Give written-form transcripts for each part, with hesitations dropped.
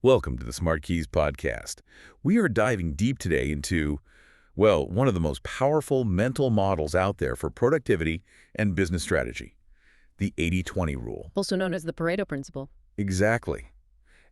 Welcome to the SmartKeys podcast. We are diving deep today into, well, one of the most powerful mental models out there for productivity and business strategy, the 80-20 rule. Also known as the Pareto Principle. Exactly.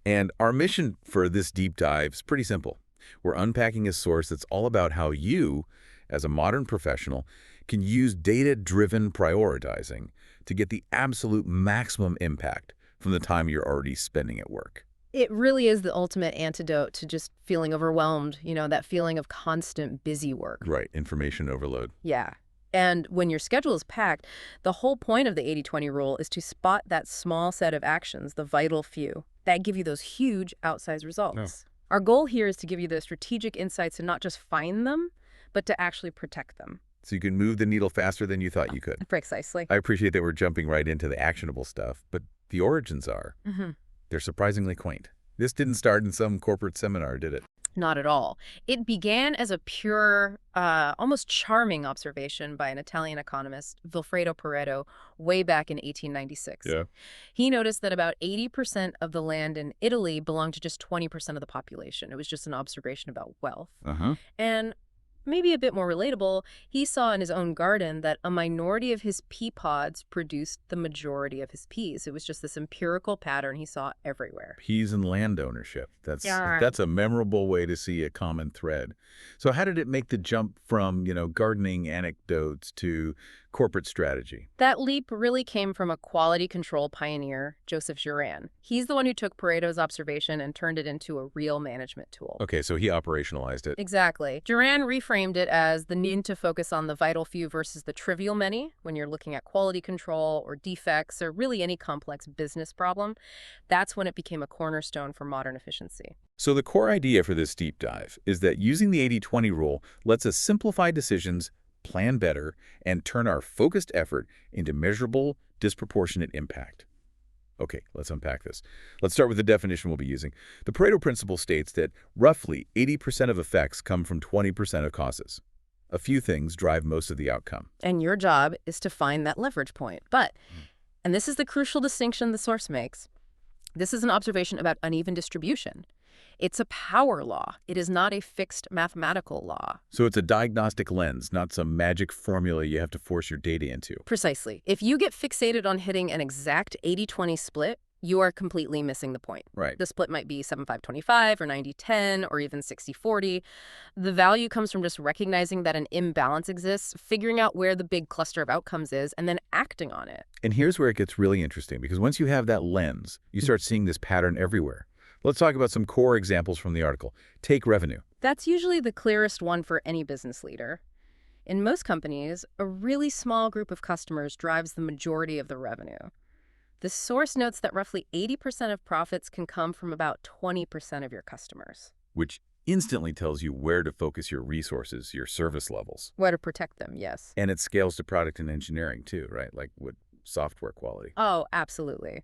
And our mission for this deep dive is pretty simple. We're unpacking a source that's all about how you, as a modern professional, can use data-driven prioritizing to get the absolute maximum impact from the time you're already spending at work. It really is the ultimate antidote to just feeling overwhelmed, that feeling of constant busy work. Right, information overload. Yeah. And when your schedule is packed, the whole point of the 80-20 rule is to spot that small set of actions, the vital few, that give you those huge outsized results. No. Our goal here is to give you the strategic insights and not just find them, but to actually protect them. So you can move the needle faster than you thought you could. Precisely. I appreciate that we're jumping right into the actionable stuff, but the origins are, they're surprisingly quaint. This didn't start in some corporate seminar, did it? Not at all. It began as a pure, almost charming observation by an Italian economist, Vilfredo Pareto, way back in 1896. Yeah. He noticed that about 80% of the land in Italy belonged to just 20% of the population. It was just an observation about wealth. And maybe a bit more relatable, he saw in his own garden that a minority of his pea pods produced the majority of his peas. It was just this empirical pattern he saw everywhere. Peas and land ownership. That's Yeah. that's a memorable way to see a common thread. So how did it make the jump from, gardening anecdotes to corporate strategy? That leap really came from a quality control pioneer, Joseph Juran. He's the one who took Pareto's observation and turned it into a real management tool. Okay, so he operationalized it. Exactly. Juran reframed it as the need to focus on the vital few versus the trivial many when you're looking at quality control or defects or really any complex business problem. That's when it became a cornerstone for modern efficiency. So the core idea for this deep dive is that using the 80-20 rule lets us simplify decisions, plan better, and turn our focused effort into measurable, disproportionate impact. Okay, let's unpack this. Let's start with the definition we'll be using. The Pareto Principle states that roughly 80% of effects come from 20% of causes. A few things drive most of the outcome. And your job is to find that leverage point. But, and this is the crucial distinction the source makes, this is an observation about uneven distribution. It's a power law. It is not a fixed mathematical law. So it's a diagnostic lens, not some magic formula you have to force your data into. Precisely. If you get fixated on hitting an exact 80-20 split, you are completely missing the point. Right. The split might be 75-25 or 90-10 or even 60-40. The value comes from just recognizing that an imbalance exists, figuring out where the big cluster of outcomes is, and then acting on it. And here's where it gets really interesting, because once you have that lens, you start seeing this pattern everywhere. Let's talk about some core examples from the article. Take revenue. That's usually the clearest one for any business leader. In most companies, a really small group of customers drives the majority of the revenue. The source notes that roughly 80% of profits can come from about 20% of your customers. Which instantly tells you where to focus your resources, your service levels. Where to protect them, yes. And it scales to product and engineering too, right? Like with software quality. Oh, absolutely.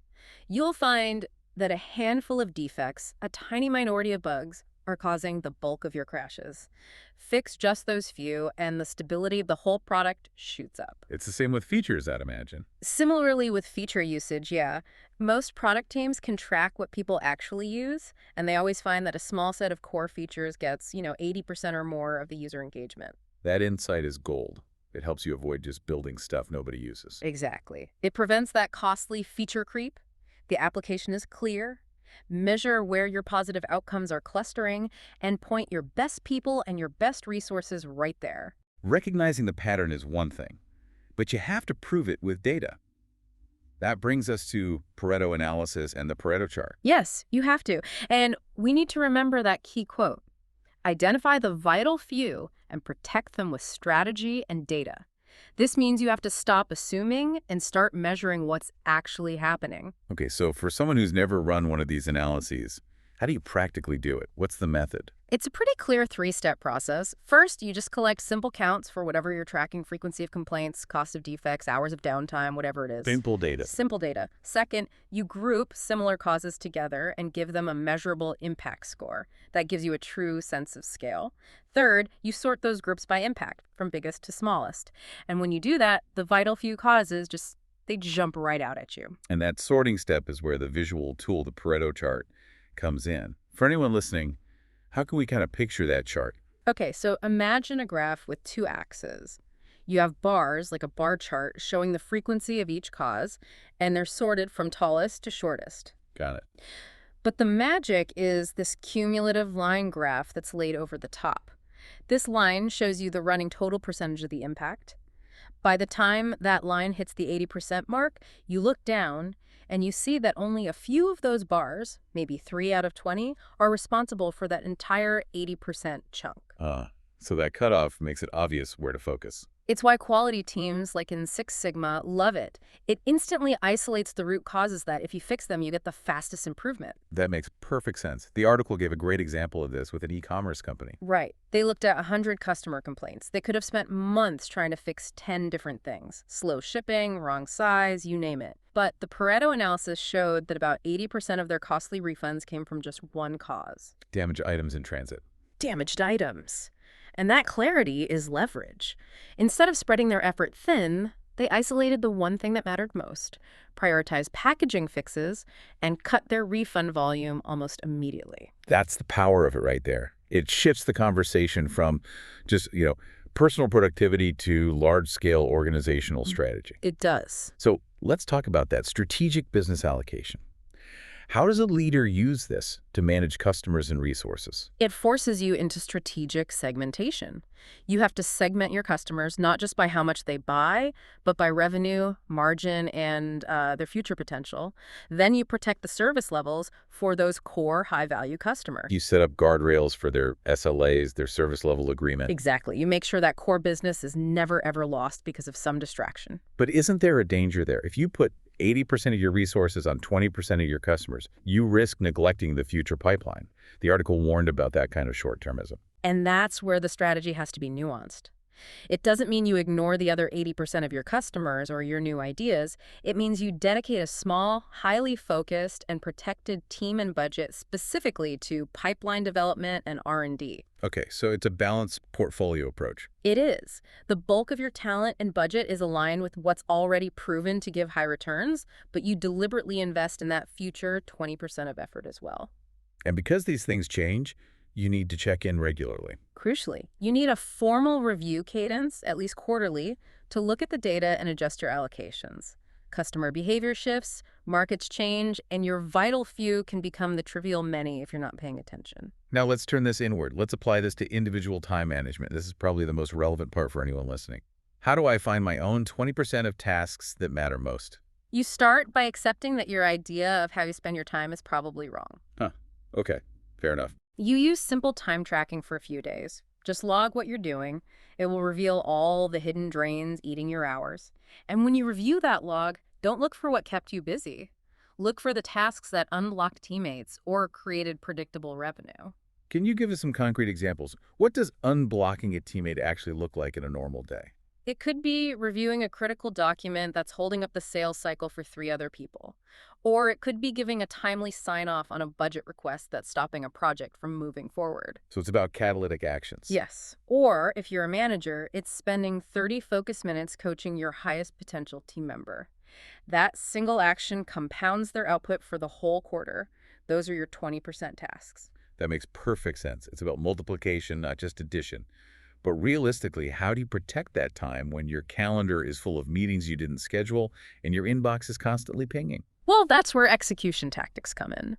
You'll find that a handful of defects, a tiny minority of bugs, are causing the bulk of your crashes. Fix just those few, and the stability of the whole product shoots up. It's the same with features, I'd imagine. Similarly with feature usage, yeah. Most product teams can track what people actually use, and they always find that a small set of core features gets, 80% or more of the user engagement. That insight is gold. It helps you avoid just building stuff nobody uses. Exactly. It prevents that costly feature creep. The application is clear. Measure where your positive outcomes are clustering, and point your best people and your best resources right there. Recognizing the pattern is one thing, but you have to prove it with data. That brings us to Pareto analysis and the Pareto chart. Yes, you have to. And we need to remember that key quote. Identify the vital few and protect them with strategy and data. This means you have to stop assuming and start measuring what's actually happening. Okay, so for someone who's never run one of these analyses, how do you practically do it? What's the method? It's a pretty clear three-step process. First, you just collect simple counts for whatever you're tracking: frequency of complaints, cost of defects, hours of downtime, whatever it is. Simple data. Simple data. Second, you group similar causes together and give them a measurable impact score. That gives you a true sense of scale. Third, you sort those groups by impact, from biggest to smallest. And when you do that, the vital few causes they jump right out at you. And that sorting step is where the visual tool, the Pareto chart, comes in. For anyone listening, how can we kind of picture that chart? Okay, so imagine a graph with two axes. You have bars, like a bar chart, showing the frequency of each cause, and they're sorted from tallest to shortest. Got it. But the magic is this cumulative line graph that's laid over the top. This line shows you the running total percentage of the impact. By the time that line hits the 80% mark, you look down and you see that only a few of those bars, maybe 3 out of 20, are responsible for that entire 80% chunk. So that cutoff makes it obvious where to focus. It's why quality teams, like in Six Sigma, love it. It instantly isolates the root causes that if you fix them, you get the fastest improvement. That makes perfect sense. The article gave a great example of this with an e-commerce company. Right. They looked at 100 customer complaints. They could have spent months trying to fix 10 different things. Slow shipping, wrong size, you name it. But the Pareto analysis showed that about 80% of their costly refunds came from just one cause. Damaged items in transit. Damaged items. And that clarity is leverage. Instead of spreading their effort thin, they isolated the one thing that mattered most, prioritized packaging fixes, and cut their refund volume almost immediately. That's the power of it right there. It shifts the conversation from just, personal productivity to large-scale organizational strategy. It does. So let's talk about that strategic business allocation. How does a leader use this to manage customers and resources? It forces you into strategic segmentation. You have to segment your customers not just by how much they buy, but by revenue, margin, and their future potential. Then you protect the service levels for those core high-value customers. You set up guardrails for their SLAs, their service level agreement. Exactly. You make sure that core business is never, ever lost because of some distraction. But isn't there a danger there? If you put 80% of your resources on 20% of your customers, you risk neglecting the future pipeline. The article warned about that kind of short-termism. And that's where the strategy has to be nuanced. It doesn't mean you ignore the other 80% of your customers or your new ideas. It means you dedicate a small, highly focused, and protected team and budget specifically to pipeline development and R&D. Okay, so it's a balanced portfolio approach. It is. The bulk of your talent and budget is aligned with what's already proven to give high returns, but you deliberately invest in that future 20% of effort as well. And because these things change, you need to check in regularly. Crucially, you need a formal review cadence, at least quarterly, to look at the data and adjust your allocations. Customer behavior shifts, markets change, and your vital few can become the trivial many if you're not paying attention. Now let's turn this inward. Let's apply this to individual time management. This is probably the most relevant part for anyone listening. How do I find my own 20% of tasks that matter most? You start by accepting that your idea of how you spend your time is probably wrong. Okay, fair enough. You use simple time tracking for a few days. Just log what you're doing. It will reveal all the hidden drains eating your hours. And when you review that log, don't look for what kept you busy. Look for the tasks that unblocked teammates or created predictable revenue. Can you give us some concrete examples? What does unblocking a teammate actually look like in a normal day? It could be reviewing a critical document that's holding up the sales cycle for 3 other people. Or it could be giving a timely sign-off on a budget request that's stopping a project from moving forward. So it's about catalytic actions. Yes. Or if you're a manager, it's spending 30 focus minutes coaching your highest potential team member. That single action compounds their output for the whole quarter. Those are your 20% tasks. That makes perfect sense. It's about multiplication, not just addition. But realistically, how do you protect that time when your calendar is full of meetings you didn't schedule and your inbox is constantly pinging? Well, that's where execution tactics come in.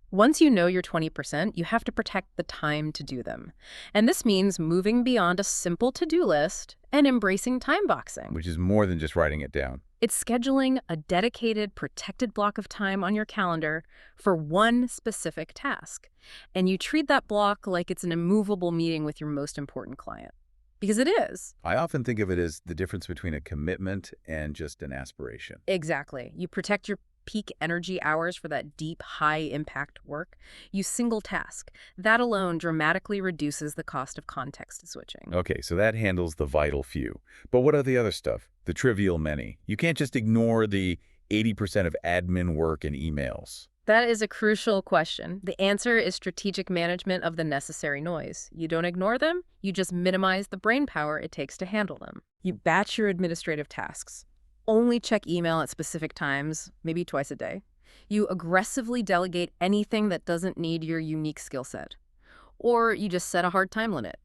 Once you know your 20%, you have to protect the time to do them. And this means moving beyond a simple to-do list and embracing time boxing. Which is more than just writing it down. It's scheduling a dedicated, protected block of time on your calendar for one specific task. And you treat that block like it's an immovable meeting with your most important client. Because it is. I often think of it as the difference between a commitment and just an aspiration. Exactly. You protect your peak energy hours for that deep, high-impact work. You single task. That alone dramatically reduces the cost of context switching. Okay, so that handles the vital few. But what are the other stuff? The trivial many. You can't just ignore the 80% of admin work and emails. That is a crucial question. The answer is strategic management of the necessary noise. You don't ignore them, you just minimize the brain power it takes to handle them. You batch your administrative tasks. Only check email at specific times, maybe twice a day. You aggressively delegate anything that doesn't need your unique skill set. Or you just set a hard time limit.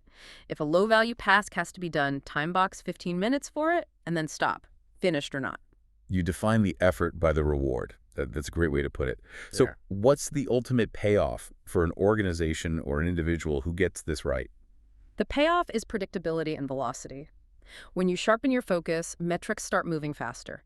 If a low-value task has to be done, time box 15 minutes for it, and then stop, finished or not. You define the effort by the reward. That's a great way to put it. So what's the ultimate payoff for an organization or an individual who gets this right? The payoff is predictability and velocity. When you sharpen your focus, metrics start moving faster.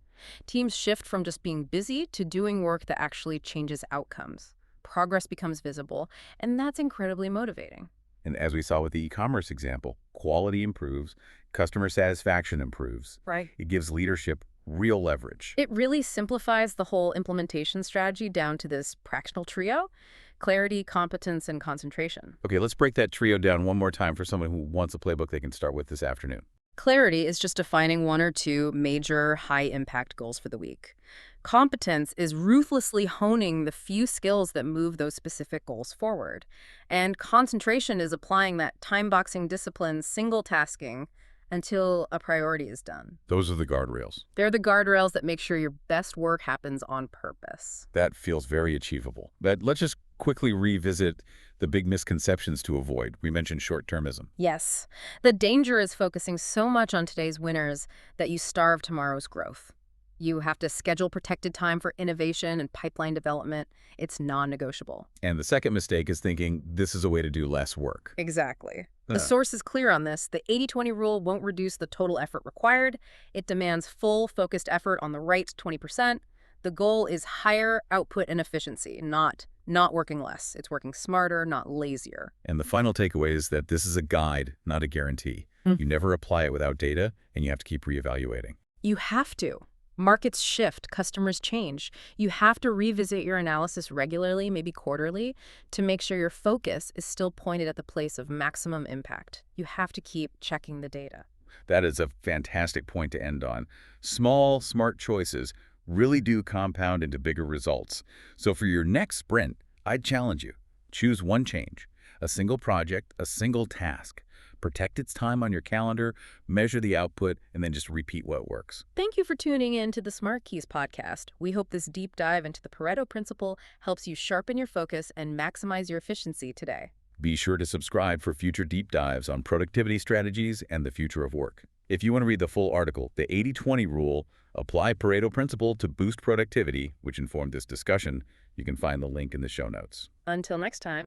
Teams shift from just being busy to doing work that actually changes outcomes. Progress becomes visible, and that's incredibly motivating. And as we saw with the e-commerce example, quality improves, customer satisfaction improves. Right. It gives leadership real leverage. It really simplifies the whole implementation strategy down to this fractional trio: clarity, competence, and concentration. Okay, let's break that trio down one more time for someone who wants a playbook they can start with this afternoon. Clarity is just defining one or two major high-impact goals for the week. Competence is ruthlessly honing the few skills that move those specific goals forward. And concentration is applying that time-boxing discipline, single tasking, until a priority is done. Those are the guardrails. They're the guardrails that make sure your best work happens on purpose. That feels very achievable. But let's just quickly revisit the big misconceptions to avoid. We mentioned short-termism. Yes. The danger is focusing so much on today's winners that you starve tomorrow's growth. You have to schedule protected time for innovation and pipeline development. It's non-negotiable. And the second mistake is thinking this is a way to do less work. Exactly. The source is clear on this. The 80-20 rule won't reduce the total effort required. It demands full, focused effort on the right 20%. The goal is higher output and efficiency, not working less. It's working smarter, not lazier. And the final takeaway is that this is a guide, not a guarantee. You never apply it without data, and you have to keep reevaluating. You have to. Markets shift, customers change. You have to revisit your analysis regularly, maybe quarterly, to make sure your focus is still pointed at the place of maximum impact. You have to keep checking the data. That is a fantastic point to end on. Small, smart choices really do compound into bigger results. So for your next sprint, I'd challenge you. Choose one change, a single project, a single task. Protect its time on your calendar, measure the output, and then just repeat what works. Thank you for tuning in to the SmartKeys podcast. We hope this deep dive into the Pareto Principle helps you sharpen your focus and maximize your efficiency today. Be sure to subscribe for future deep dives on productivity strategies and the future of work. If you want to read the full article, the 80-20 rule, apply Pareto Principle to boost productivity, which informed this discussion, you can find the link in the show notes. Until next time.